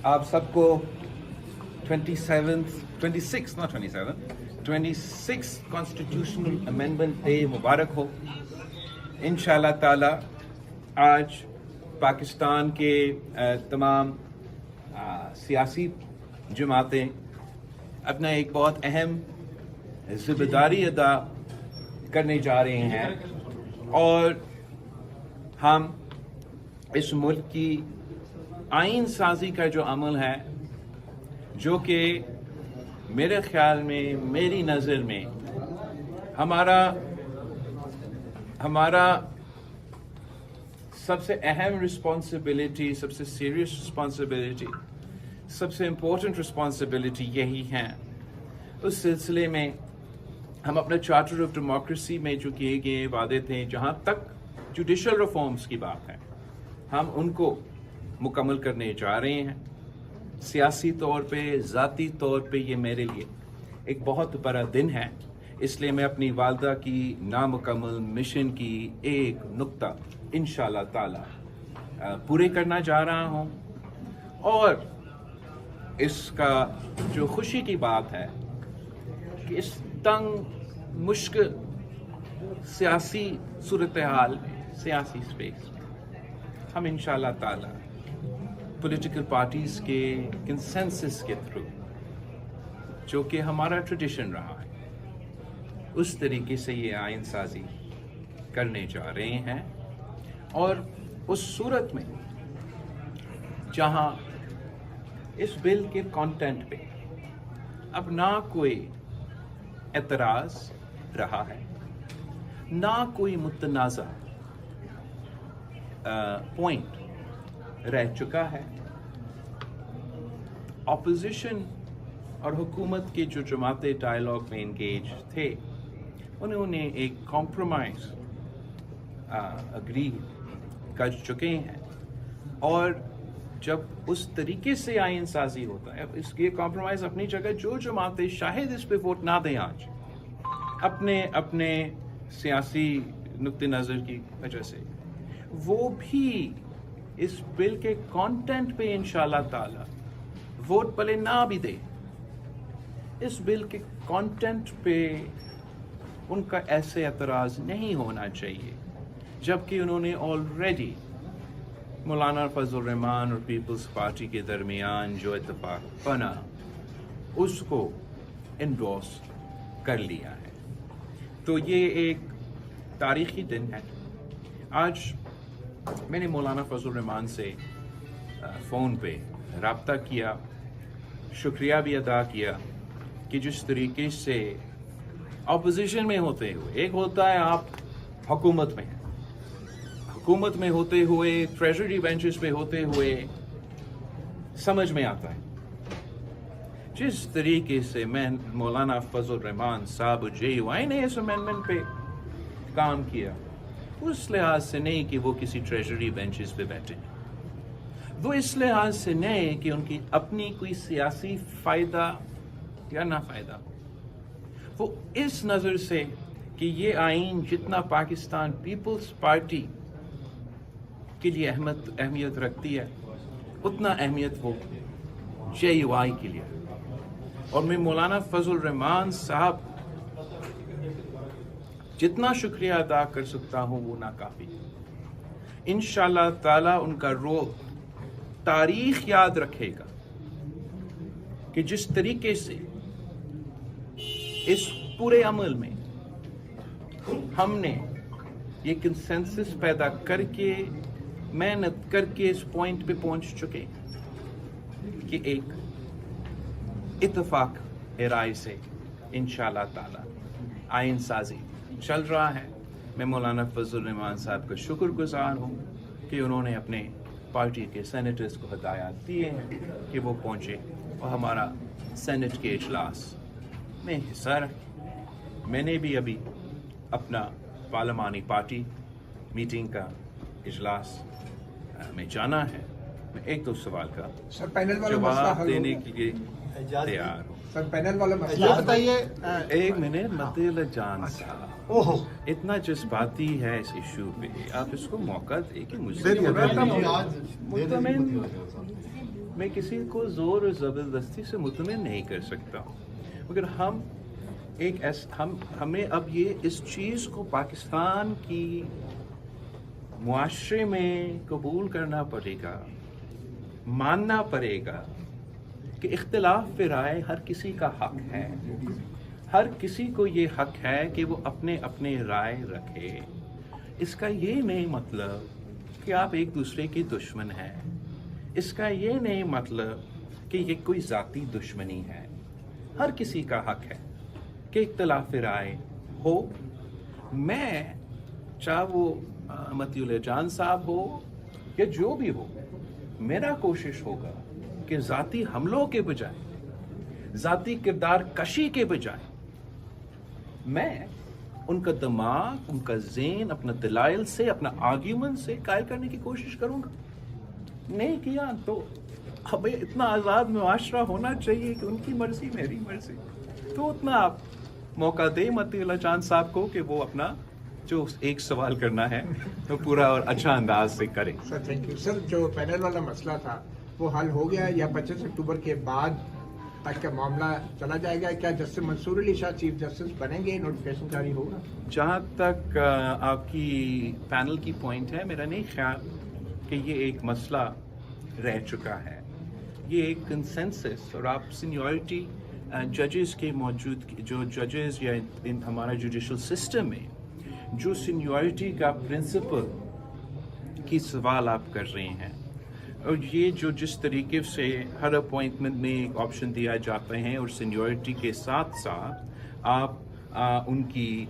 آپ سب کو 26 constitutional amendment day مبارک ہو. انشاءاللہ تعالی آج پاکستان کے تمام سیاسی جماعتیں اپنا ایک بہت اہم ذمہ داری ادا کرنے جا رہے ہیں اور ہم اس ملک کی آئین سازی کا جو عمل ہے، جو کہ میرے خیال میں، میری نظر میں ہمارا سب سے اہم رسپانسبلٹی، سب سے سیریس رسپانسبلٹی، سب سے امپورٹنٹ رسپانسبلٹی یہی ہے. اس سلسلے میں ہم اپنا چارٹر آف ڈیموکریسی میں جو کیے گئے وعدے تھے، جہاں تک جوڈیشل ریفارمز کی بات ہے، ہم ان کو مکمل کرنے جا رہے ہیں. سیاسی طور پہ، ذاتی طور پہ یہ میرے لیے ایک بہت بڑا دن ہے. اس لیے میں اپنی والدہ کی نامکمل مشن کی ایک نقطہ انشاءاللہ تعالی پورے کرنا جا رہا ہوں. اور اس کا جو خوشی کی بات ہے کہ اس تنگ مشکل سیاسی صورتحال میں، سیاسی اسپیس میں، ہم انشاءاللہ تعالی پولیٹیکل پارٹیز کے کنسنسس کے تھرو، جو کہ ہمارا ٹریڈیشن رہا ہے، اس طریقے سے یہ آئین سازی کرنے جا رہے ہیں. اور اس صورت میں جہاں اس بل کے کانٹینٹ پہ اب نہ کوئی اعتراض رہا ہے، نہ کوئی متنازع پوائنٹ رہ چکا ہے، اپوزیشن اور حکومت کے جو جماعتیں ڈائیلاگ میں انگیج تھے، انہوں نے ایک کمپرومائز اگری کر چکے ہیں. اور جب اس طریقے سے آئین سازی ہوتا ہے، اس یہ کمپرومائز اپنی جگہ، جو جماعتیں شاید اس پہ ووٹ نہ دیں آج، اپنے سیاسی نقطہ نظر کی وجہ سے، وہ بھی اس بل کے کانٹینٹ پہ انشاءاللہ تعالی ووٹ پلے نہ بھی دے، اس بل کے کانٹینٹ پہ ان کا ایسے اعتراض نہیں ہونا چاہیے، جبکہ انہوں نے آلریڈی مولانا فضل الرحمان اور پیپلز پارٹی کے درمیان جو اتفاق بنا، اس کو انڈورس کر لیا ہے. تو یہ ایک تاریخی دن ہے. آج میں نے مولانا فضل الرحمان سے فون پہ رابطہ کیا، شکریہ بھی ادا کیا کہ جس طریقے سے اپوزیشن میں ہوتے ہوئے، ایک ہوتا ہے آپ حکومت میں ہیں، حکومت میں ہوتے ہوئے، ٹریجری بینچز پہ ہوتے ہوئے سمجھ میں آتا ہے جس طریقے سے میں مولانا فضل الرحمان صاحب JUI نے اس امینڈمنٹ پہ کام کیا، اس لحاظ سے نہیں کہ وہ کسی ٹریجری بینچز پہ بیٹھے، وہ اس لحاظ سے نہیں کہ ان کی اپنی کوئی سیاسی فائدہ یا نہ فائدہ، وہ اس نظر سے کہ یہ آئین جتنا پاکستان پیپلز پارٹی کے لیے اہمیت رکھتی ہے، اتنا اہمیت وہ JUI کے لیے. اور میں مولانا فضل الرحمان صاحب جتنا شکریہ ادا کر سکتا ہوں وہ ناکافی. انشاءاللہ تعالی ان کا رول تاریخ یاد رکھے گا کہ جس طریقے سے اس پورے عمل میں ہم نے یہ کنسنسس پیدا کر کے، محنت کر کے اس پوائنٹ پہ پہنچ چکے کہ ایک اتفاق رائے سے انشاءاللہ تعالی آئین سازی چل رہا ہے. میں مولانا فضل الرحمان صاحب کا شکر گزار ہوں کہ انہوں نے اپنے پارٹی کے سینیٹرز کو ہدایات دیے ہیں کہ وہ پہنچے اور ہمارا سینٹ کے اجلاس میں حصہ رکھے. میں نے بھی ابھی اپنا پارلیمانی پارٹی میٹنگ کا اجلاس میں جانا ہے. میں ایک دو سوال کا جواب دینے کے لیے تیار ہوں. سر پینل والا مسئلہ یہ بتائیے، ایک منٹ، مدیل جان صاحب اتنا جذباتی ہے اس ایشو پہ، آپ اس کو موقع دے کہ مجھ سے میں کسی کو زور اور زبردستی سے مطمئن نہیں کر سکتا، مگر ہمیں اب یہ اس چیز کو پاکستان کی معاشرے میں قبول کرنا پڑے گا، ماننا پڑے گا کہ اختلاف رائے ہر کسی کا حق ہے، ہر کسی کو یہ حق ہے کہ وہ اپنے رائے رکھے۔ اس کا یہ نہیں مطلب کہ آپ ایک دوسرے کے دشمن ہیں، اس کا یہ نہیں مطلب کہ یہ کوئی ذاتی دشمنی ہے۔ ہر کسی کا حق ہے کہ اختلاف رائے ہو۔ میں چاہے وہ متی اللہ جان صاحب ہو یا جو بھی ہو، میرا کوشش ہوگا کہ ذاتی حملوں کے بجائے، ذاتی کردار کشی کے بجائے، میں ان کا دماغ، ان کا ذہن اپنا دلائل سے، اپنا آرگیومنٹ سے قائل کرنے کی کوشش کروں گا۔ نہیں کیا تو اب اتنا آزاد معاشرہ ہونا چاہیے کہ ان کی مرضی میری مرضی، تو اتنا آپ موقع دیں متی اللہ جان صاحب کو کہ وہ اپنا جو ایک سوال کرنا ہے تو پورا اور اچھا انداز سے کریں۔ Sir thank you. سر جو پینل والا مسئلہ تھا وہ حل ہو گیا یا 25 اکتوبر کے بعد تک کا معاملہ چلا جائے گا؟ کیا جسٹس منصور علی شاہ چیف جسٹس بنیں گے؟ نوٹیفکیشن جاری ہوگا؟ جہاں تک آپ کی پینل کی پوائنٹ ہے، میرا نہیں خیال کہ یہ ایک مسئلہ رہ چکا ہے۔ یہ ایک کنسنسس، اور آپ سینیورٹی ججز کے موجود جو ججز یا ہمارا جوڈیشل سسٹم میں جو سینیورٹی کا پرنسپل کی سوال آپ کر رہے ہیں، اور یہ جو جس طریقے سے ہر اپوائنٹمنٹ میں ایک آپشن دیا جاتا ہے اور سینیورٹی کے ساتھ ساتھ آپ ان کی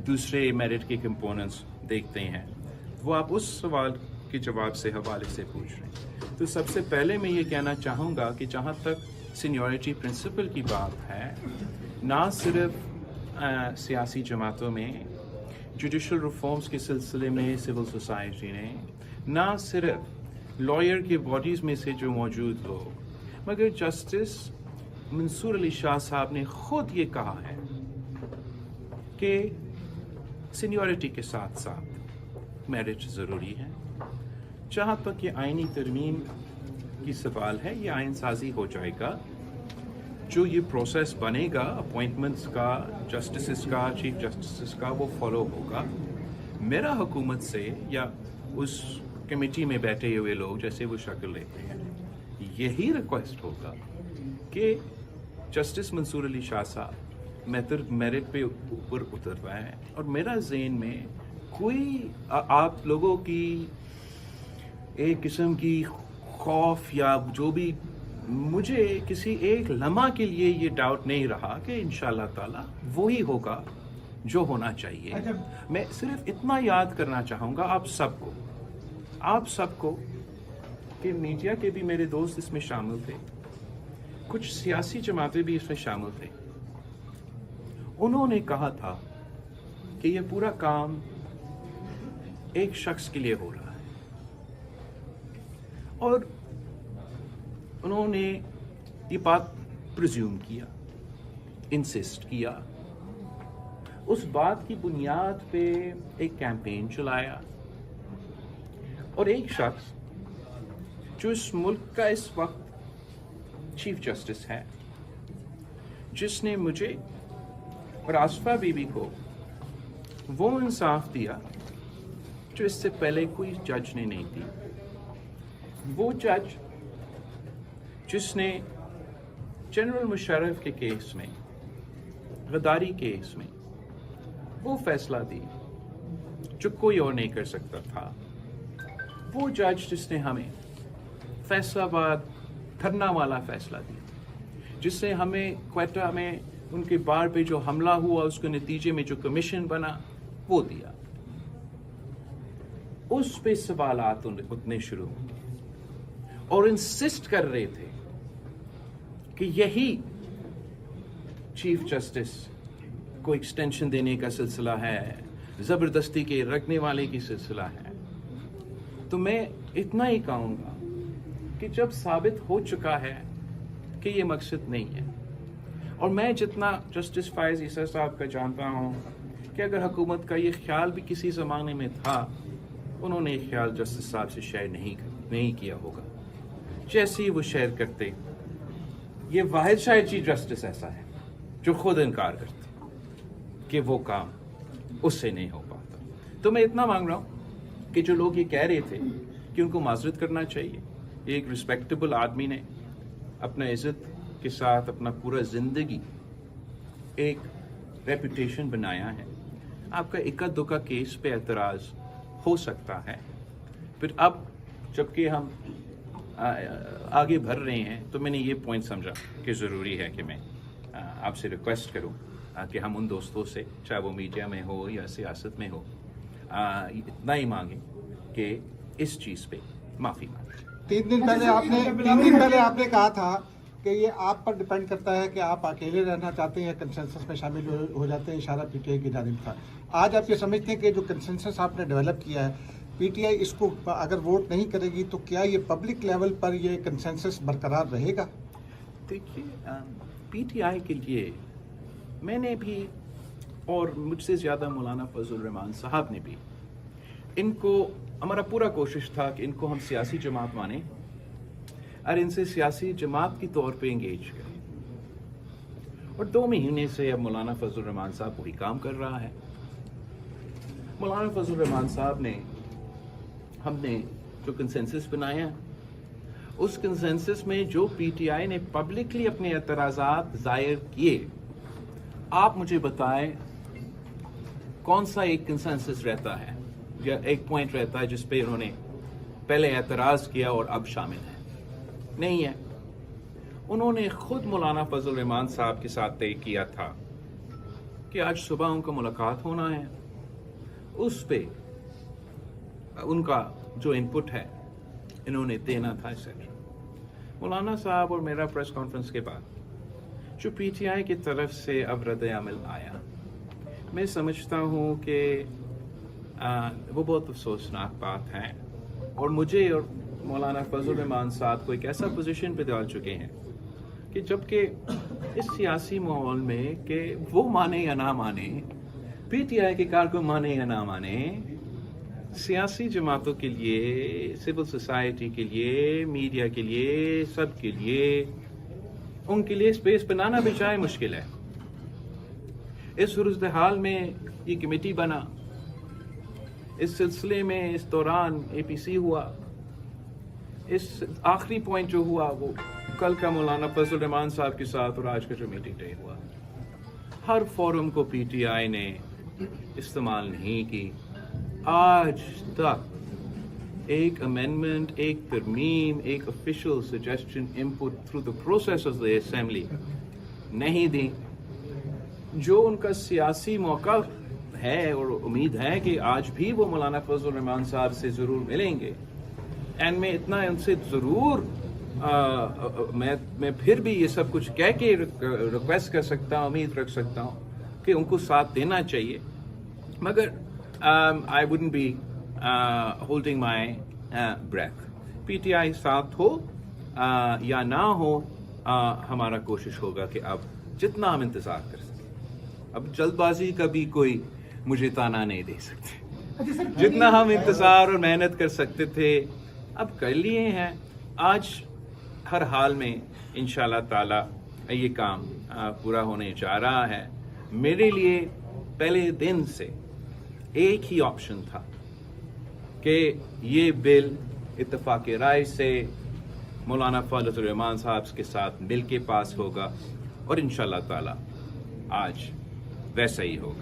دوسرے میرٹ کے کمپوننٹس دیکھتے ہیں، وہ آپ اس سوال کے جواب سے حوالے سے پوچھ رہے ہیں۔ تو سب سے پہلے میں یہ کہنا چاہوں گا کہ جہاں تک سینیورٹی پرنسپل کی بات ہے، نہ صرف سیاسی جماعتوں میں، جوڈیشل ریفارمز کے سلسلے میں سول سوسائٹی نے، نہ صرف لائر کی باڈیز میں سے جو موجود لوگ، مگر جسٹس منصور علی شاہ صاحب نے خود یہ کہا ہے کہ سینیورٹی کے ساتھ ساتھ میرٹ ضروری ہے۔ جہاں تک یہ آئینی ترمیم کی سوال ہے، یہ آئین سازی ہو جائے گا۔ جو یہ پروسیس بنے گا اپوائنٹمنٹس کا، جسٹسز کا، چیف جسٹسز کا، وہ فالو ہوگا۔ میرا حکومت سے یا اس کمیٹی میں بیٹھے ہوئے لوگ جیسے وہ شکل لیتے ہیں، یہی ریکویسٹ ہوگا کہ جسٹس منصور علی شاہ صاحب میرٹ پہ اوپر اترتا ہے، اور میرا ذہن میں کوئی آپ لوگوں کی ایک قسم کی خوف یا جو بھی، مجھے کسی ایک لمحہ کے لیے یہ ڈاؤٹ نہیں رہا کہ انشاءاللہ تعالی وہی ہوگا جو ہونا چاہیے۔ میں صرف اتنا یاد کرنا چاہوں گا آپ سب کو کہ میڈیا کے بھی میرے دوست اس میں شامل تھے، کچھ سیاسی جماعتیں بھی اس میں شامل تھے۔ انہوں نے کہا تھا کہ یہ پورا کام ایک شخص کے لیے ہو رہا ہے، اور انہوں نے یہ بات پرزیوم کیا، انسسٹ کیا، اس بات کی بنیاد پہ ایک کیمپین چلایا، اور ایک شخص جو اس ملک کا اس وقت چیف جسٹس ہے، جس نے مجھے اور آصفہ بی بی کو وہ انصاف دیا جو اس سے پہلے کوئی جج نے نہیں دی، وہ جج جس نے جنرل مشرف کے کیس میں، غداری کیس میں وہ فیصلہ دی جو کوئی اور نہیں کر سکتا تھا، وہ جج جس نے ہمیں فیصلہ آباد دھرنا والا فیصلہ دیا، جس سے ہمیں کوئٹہ میں ان کے بار پہ جو حملہ ہوا اس کے نتیجے میں جو کمیشن بنا وہ دیا، اس پہ سوالات اٹھنے شروع ہوئے، اور انسسٹ کر رہے تھے کہ یہی چیف جسٹس کو ایکسٹینشن دینے کا سلسلہ ہے، زبردستی کے رکھنے والے کی سلسلہ ہے۔ تو میں اتنا ہی کہوں گا کہ جب ثابت ہو چکا ہے کہ یہ مقصد نہیں ہے، اور میں جتنا جسٹس فائز عیسیٰ صاحب کا جانتا ہوں کہ اگر حکومت کا یہ خیال بھی کسی زمانے میں تھا، انہوں نے یہ خیال جسٹس صاحب سے شیئر نہیں کیا ہوگا، جیسے ہی وہ شیئر کرتے، یہ واحد شاید چیف جسٹس ایسا ہے جو خود انکار کرتے کہ وہ کام اس سے نہیں ہو پاتا. تو میں اتنا مانگ رہا ہوں کہ جو لوگ یہ کہہ رہے تھے کہ ان کو معذرت کرنا چاہیے، ایک رسپیکٹیبل آدمی نے اپنا عزت کے ساتھ اپنا پورا زندگی ایک ریپوٹیشن بنایا ہے. آپ کا اکا دکا کیس پہ اعتراض ہو سکتا ہے، پھر اب جبکہ ہم آگے بڑھ رہے ہیں تو میں نے یہ پوائنٹ سمجھا کہ ضروری ہے کہ میں آپ سے ریکویسٹ کروں کہ ہم ان دوستوں سے، چاہے وہ میڈیا میں ہو یا سیاست میں ہو، اتنا ہی مانگیں کہ اس چیز پہ معافی مانگیں. 3 دن پہلے آپ نے کہا تھا کہ یہ آپ پر ڈیپینڈ کرتا ہے کہ آپ اکیلے رہنا چاہتے ہیں یا کنسنسس میں شامل ہو جاتے ہیں، اشارہ پی ٹی آئی کی جانب تھا. آج آپ یہ سمجھتے ہیں کہ جو کنسنسس آپ نے ڈیولپ کیا ہے، پی ٹی آئی اس کو اگر ووٹ نہیں کرے گی تو کیا یہ پبلک لیول پر یہ کنسنسس برقرار رہے گا؟ دیکھیے، پی ٹی آئی کے لیے میں نے بھی اور مجھ سے زیادہ مولانا فضل الرحمان صاحب نے بھی، ان کو ہمارا پورا کوشش تھا کہ ان کو ہم سیاسی جماعت مانیں اور ان سے سیاسی جماعت کی طور پہ انگیج کریں. اور 2 مہینے سے اب مولانا فضل الرحمان صاحب وہی کام کر رہا ہے. مولانا فضل الرحمان صاحب نے، ہم نے جو کنسنسس بنایا، اس کنسنسس میں جو پی ٹی آئی نے پبلکلی اپنے اعتراضات ظاہر کیے، آپ مجھے بتائیں کون سا ایک کنسنسس رہتا ہے یا ایک پوائنٹ رہتا ہے جس پہ انہوں نے پہلے اعتراض کیا اور اب شامل ہے؟ نہیں ہے. انہوں نے خود مولانا فضل الرحمان صاحب کے ساتھ طے کیا تھا کہ آج صبح ان کو ملاقات ہونا ہے، اس پہ ان کا جو انپٹ ہے انہوں نے دینا تھا. مولانا صاحب اور میرا پریس کانفرنس کے بعد جو پی ٹی آئی کی طرف سے اب رد عمل آیا، میں سمجھتا ہوں کہ وہ بہت افسوسناک بات ہے، اور مجھے اور مولانا فضل الرحمان صاحب کو ایک ایسا پوزیشن پہ ڈال چکے ہیں کہ جبکہ اس سیاسی ماحول میں کہ وہ مانے یا نہ مانے، پی ٹی آئی کے کارکن مانے یا نہ مانے، سیاسی جماعتوں کے لیے، سول سوسائٹی کے لیے، میڈیا کے لیے، سب کے لیے، ان کے لیے اسپیس بنانا بھی چاہے مشکل ہے. اس صورتحال میں یہ کمیٹی بنا، اس سلسلے میں اس دوران اے پی سی ہوا، اس آخری پوائنٹ جو ہوا وہ کل کا مولانا فضل الرحمان صاحب کے ساتھ اور آج کا جو میٹنگ ڈے ہوا، ہر فورم کو پی ٹی آئی نے استعمال نہیں کی. آج تک ایک امینڈمنٹ، ایک ترمیم، ایک official suggestion input through the process of the assembly نہیں دی. جو ان کا سیاسی موقع ہے اور امید ہے کہ آج بھی وہ مولانا فضل الرحمان صاحب سے ضرور ملیں گے، اینڈ میں اتنا ان سے ضرور میں پھر بھی یہ سب کچھ کہہ کے ریکویسٹ کر سکتا ہوں، امید رکھ سکتا ہوں کہ ان کو ساتھ دینا چاہیے. مگر I wouldn't be holding my breath. P T I ساتھ ہو یا نہ ہو، ہمارا کوشش ہوگا کہ اب جتنا ہم انتظار کر سکیں، اب جلد بازی کا بھی کوئی مجھے تانا نہیں دے سکتے. جتنا ہم انتظار اور محنت کر سکتے تھے اب کر لیے ہیں. آج ہر حال میں انشاءاللہ تعالی یہ کام پورا ہونے جا رہا ہے. میرے لیے پہلے دن سے ایک ہی آپشن تھا کہ یہ بل اتفاق رائے سے مولانا فضل الرحمان صاحب کے ساتھ مل کے پاس ہوگا، اور انشاءاللہ تعالی آج ویسا ہی ہوگا.